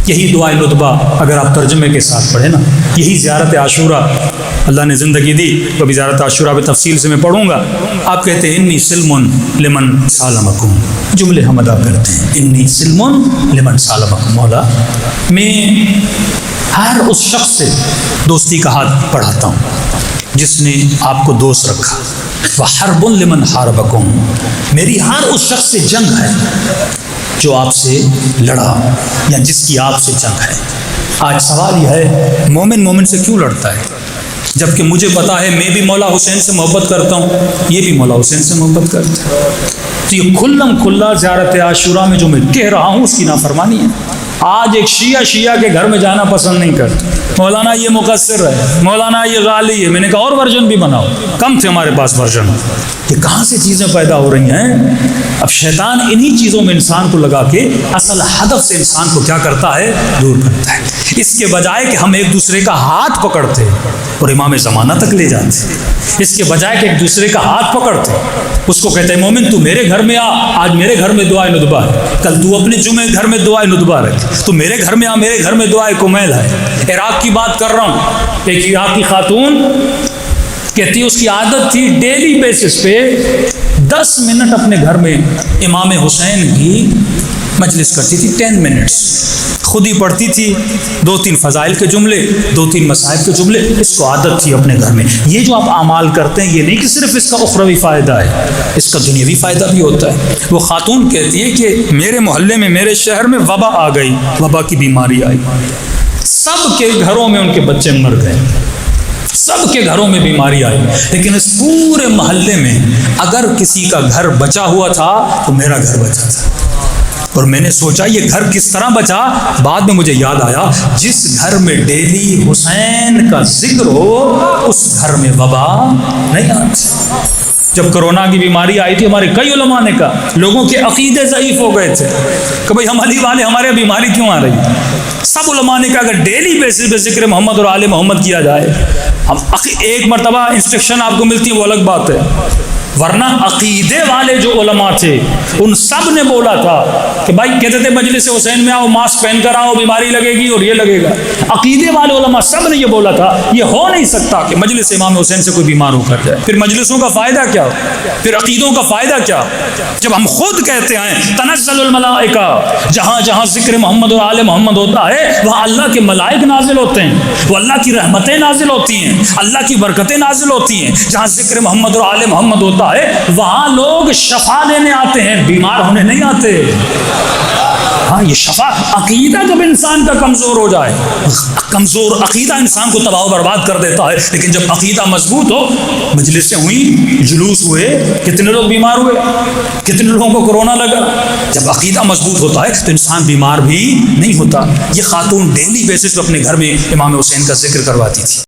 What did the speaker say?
यही दुआए नुतबा अगर आप तर्जुमे के साथ पढ़े ना, यही ज़ियारत आशूरा, अल्लाह ने ज़िंदगी दी तो अभी ज़ियारत आशूरा पे तफसील से मैं पढ़ूँगा। आप कहते हैं इन्नी सिल्मुन लिमन सालमकुम, जुमले हम अदा करते हैं, इन्नी सिल्मुन लिमन सालमकुम। मौला मैं हर उस शख्स से दोस्ती का हाथ बढ़ाता हूँ जिसने आपको दोस्त रखा, वह हरबुन लिमन हारबकुम, मेरी हर उस शख्स से जंग है जो आपसे लड़ा या जिसकी आपसे जंग है। आज सवाल यह है, मोमिन मोमिन से क्यों लड़ता है, जबकि मुझे पता है मैं भी मौला हुसैन से मोहब्बत करता हूँ, ये भी मौला हुसैन से मोहब्बत करता है। तो ये खुल्लम खुल्ला ज़ियारत आशूरा में जो मैं कह रहा हूँ उसकी नाफरमानी है। आज एक शिया के घर में जाना पसंद नहीं करता, मौलाना ये मुकस्सिर है, मौलाना ये गाली है। मैंने कहा और वर्जन भी बनाओ, कम थे हमारे पास वर्जन। ये कहाँ से चीज़ें पैदा हो रही हैं? अब शैतान इन्हीं चीज़ों में इंसान को लगा के असल हदफ से इंसान को क्या करता है, दूर करता है। इसके बजाय कि हम एक दूसरे का हाथ पकड़ते और इमाम ज़माना तक ले जाते, इसके बजाय कि एक दूसरे का हाथ पकड़ते, उसको कहते हैं मोमिन तू मेरे घर में आ, आज मेरे घर में दुआए नुतबा है, कल तू अपने जुमे घर में दुआए नुतबा रख, तो मेरे घर में आ, मेरे घर में दुआए कुमैल है। इराक की बात कर रहा हूँ, एक इराकी खातून कहती उसकी आदत थी डेली बेसिस पे 10 मिनट अपने घर में इमाम हुसैन की मजलिस करती थी, 10 मिनट्स खुद ही पढ़ती थी, 2-3 फ़ज़ाइल के जुमले, 2-3 मसाइब के जुमले, इसको आदत थी अपने घर में। ये जो आप आमाल करते हैं ये नहीं कि सिर्फ इसका उखरवी फ़ायदा है, इसका दुनियावी फ़ायदा भी होता है। वो खातून कहती है कि मेरे मोहल्ले में, मेरे शहर में वबा आ गई, वबा की बीमारी आई, सब के घरों में उनके बच्चे मर गए, सबके घरों में बीमारी आई, लेकिन इस पूरे मोहल्ले में अगर किसी का घर बचा हुआ था तो मेरा घर बचा था। और मैंने सोचा ये घर किस तरह बचा, बाद में मुझे याद आया जिस घर में डेली हुसैन का जिक्र हो उस घर में वबा नहीं आती। जब कोरोना की बीमारी आई थी हमारे कई उलमा ने कहा, लोगों के अकीदे ज़ईफ़ हो गए थे कि भाई हम अली वाले, हमारे बीमारी क्यों आ रही है। सब उलमा ने कहा अगर डेली बेसिस पे जिक्र मोहम्मद और आले मोहम्मद किया जाए, हम एक मरतबा इंस्ट्रक्शन आपको मिलती है वो अलग बात है, वरना अकीदे वाले जो उलमा थे उन सब ने बोला था कि भाई कहते थे मजलिस हुसैन में आओ, मास्क पहन कर आओ, बीमारी लगेगी और ये लगेगा। अकीदे वाले उलमा सब ने ये बोला था, ये हो नहीं सकता कि मजलिस इमाम हुसैन से कोई बीमार होकर जाए। फिर मजलिसों का फ़ायदा क्या, फिर अकीदों का फ़ायदा क्या, जब हम खुद कहते हैं तनज़्ज़लुल मलाइका, जहाँ जहाँ ज़िक्र मोहम्मद और आले मोहम्मद होता है वहाँ अल्लाह के मलाइक नाजिल होते हैं, वो अल्लाह की रहमतें नाजिल होती हैं, अल्लाह की बरकतें नाजिल होती हैं। जहाँ ज़िक्र मोहम्मद और आले मोहम्मद होता है वहाँ लोग शफा लेने आते हैं, बीमार होने नहीं आते। हाँ, ये शफा अकीदा जब इंसान का कमज़ोर हो जाए, कमज़ोर अकीदा इंसान को तबाह बर्बाद कर देता है, लेकिन जब अकीदा मजबूत हो, मजलिसें हुई, जुलूस हुए, कितने लोग बीमार हुए, कितने लोगों को कोरोना लगा। जब अकीदा मजबूत होता है तो इंसान बीमार भी नहीं होता। ये खातून डेली बेसिस पर अपने घर में इमाम हुसैन का जिक्र करवाती थी।